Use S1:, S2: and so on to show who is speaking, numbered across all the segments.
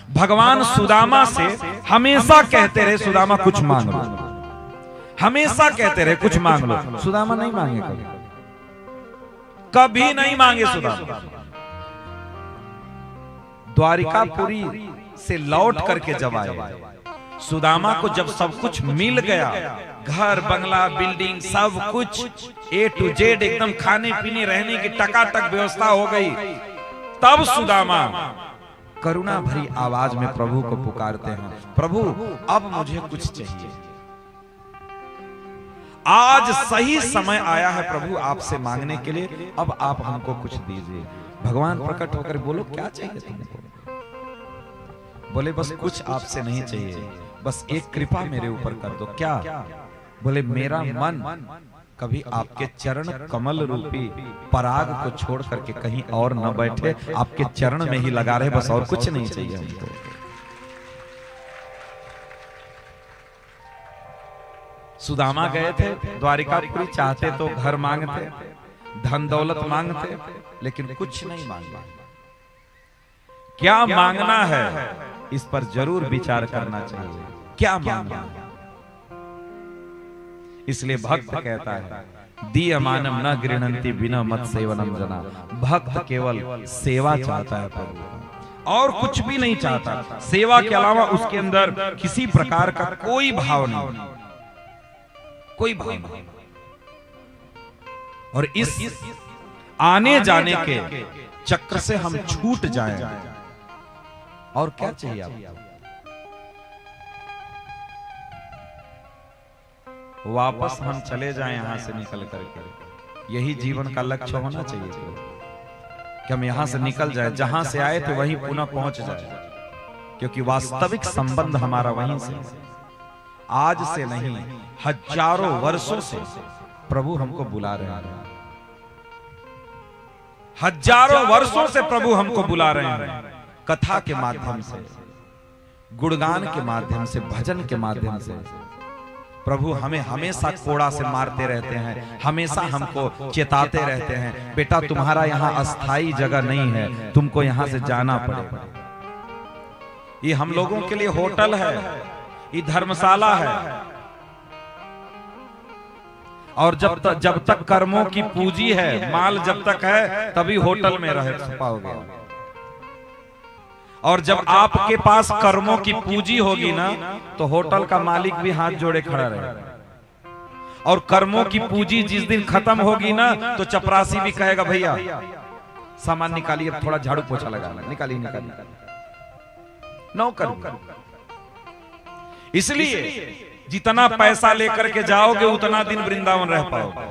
S1: भगवान सुदामा से हमेशा कहते रहे सुदामा कुछ मांग लो, हमेशा कहते रहे कुछ मांग लो। सुदामा नहीं मांगे, कभी नहीं मांगे सुदामा। द्वारिकापुरी से लौट करके जब आए, सुदामा को जब सब कुछ मिल गया, घर बंगला बिल्डिंग सब कुछ A to Z एकदम खाने पीने रहने की टकाटक व्यवस्था हो गई, तब सुदामा करुणा भरी आवाज में प्रभु को पुकारते हैं, प्रभु अब मुझे कुछ चाहिए, आज सही समय आया है प्रभु आपसे मांगने के लिए, अब आप हमको कुछ दीजिए। भगवान प्रकट होकर बोलो क्या चाहिए तुमको? बोले बस कुछ आपसे नहीं चाहिए, बस एक कृपा मेरे ऊपर कर दो। क्या? बोले मेरा मन कभी आपके चरण कमल रूपी पराग को छोड़ करके कहीं और न बैठे, आपके चरण में ही लगा रहे, बस और कुछ नहीं चाहिए हमको। सुदामा गए थे द्वारिकापुरी, चाहते तो घर मांगते, धन दौलत मांगते, लेकिन कुछ नहीं मांगा। क्या मांगना है इस पर जरूर विचार करना चाहिए, क्या मांगना। इसलिए भक्त कहता है दीयमानम न गृह्णन्ति बिना मत सेवनम जना। भक्त केवल सेवा चाहता है प्रभु, और कुछ भी नहीं चाहता। सेवा के अलावा उसके अंदर किसी प्रकार का कोई भाव नहीं, कोई भाव नहीं। और इस आने जाने के चक्र से हम छूट जाएं, और क्या चाहिए आपको? वापस हम चले जाएं यहां से निकल करके, यही जीवन का लक्ष्य होना चाहिए कि हम यहां से निकल जाएं, जहां से आए थे वहीं पुनः पहुंच जाए, क्योंकि वास्तविक संबंध हमारा वहीं से, आज से नहीं हजारों वर्षों से प्रभु हमको बुला रहे हैं, हजारों वर्षों से प्रभु हमको बुला रहे हैं। कथा के माध्यम से, गुणगान के माध्यम से, भजन के माध्यम से प्रभु हमें हमेशा कोड़ा से मारते रहते हैं, हमेशा हमको चेताते रहते हैं, बेटा तुम्हारा यहाँ अस्थाई जगह नहीं है, तुमको यहाँ से जाना पड़ेगा। ये हम लोगों के लिए होटल है, ये धर्मशाला है, और जब तक कर्मों की पूंजी है, माल जब तक है तभी होटल में रह पाओगे, और जब आपके पास कर्मों की पूंजी होगी ना, तो होटल का मालिक भी हाथ जोड़े खड़ा रहेगा। और कर्मों की पूंजी जिस दिन खत्म होगी ना, तो चपरासी भी कहेगा भैया सामान निकालिए, थोड़ा झाड़ू पोछा लगा, निकालिए निकालिए, नौकर। इसलिए जितना पैसा लेकर के जाओगे उतना दिन वृंदावन रह पाओगे,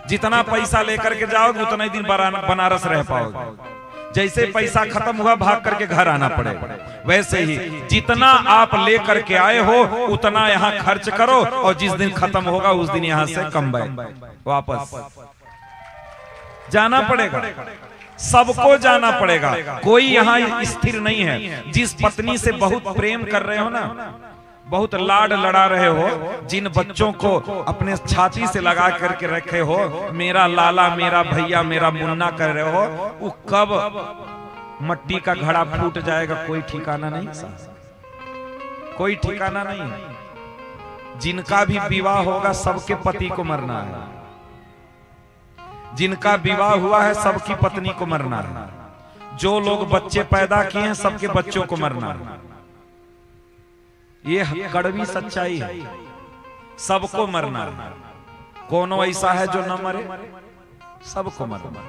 S1: जितना पैसा लेकर के जाओगे उतना ही दिन बनारस रह पाओगे। जैसे पैसा खत्म हुआ भाग करके घर आना पड़ेगा, वैसे ही जितना आप लेकर के आए हो उतना यहाँ खर्च करो, और जिस दिन खत्म होगा उस दिन यहाँ से कमाए वापस जाना पड़ेगा, सबको जाना पड़ेगा। कोई यहाँ स्थिर नहीं है। जिस पत्नी से बहुत प्रेम कर रहे हो ना, बहुत लाड लड़ा रहे हो, जिन बच्चों को अपने छाती से लगा करके रखे हो, मेरा लाला, मेरा भैया, मेरा मुन्ना कर रहे हो, वो कब मट्टी का घड़ा फूट जाएगा कोई ठिकाना नहीं, कोई ठिकाना नहीं है। जिनका भी विवाह होगा सबके पति को मरना है, जिनका विवाह हुआ है सबकी पत्नी को मरना है, जो लोग बच्चे पैदा किए हैं सबके बच्चों को मरना है। ये कड़वी सच्चाई है, सबको मरना है। कौन ऐसा है जो न मरे? सबको मरना।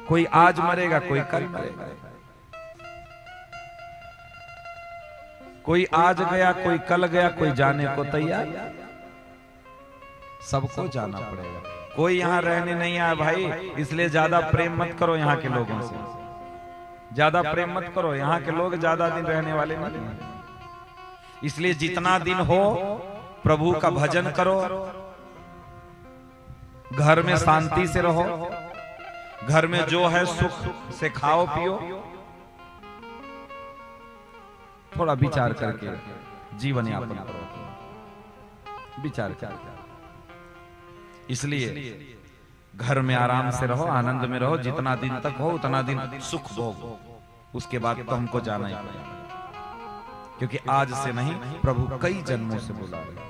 S1: कोई आज मरेगा, कोई कल मरेगा, कोई आज गया, कोई कल गया, कोई जाने को तैयार। सबको जाना पड़ेगा। कोई यहाँ रहने नहीं आया भाई, इसलिए ज्यादा प्रेम मत करो यहाँ के लोगों से, ज्यादा प्रेम मत करो। यहाँ के लोग ज्यादा दिन रहने वाले नहीं हैं। इसलिए जितना दिन हो प्रभु का भजन करो, घर में शांति से रहो, घर में जो है सुख से खाओ पियो, थोड़ा विचार करके जीवन यापन करो, विचार करके। इसलिए घर में आराम से रहो, आनंद में रहो, जितना दिन तक हो उतना दिन सुख भोगो, उसके बाद तो हमको जाना ही पड़ेगा, क्योंकि आज से नहीं प्रभु कई जन्मों से बुला रहे।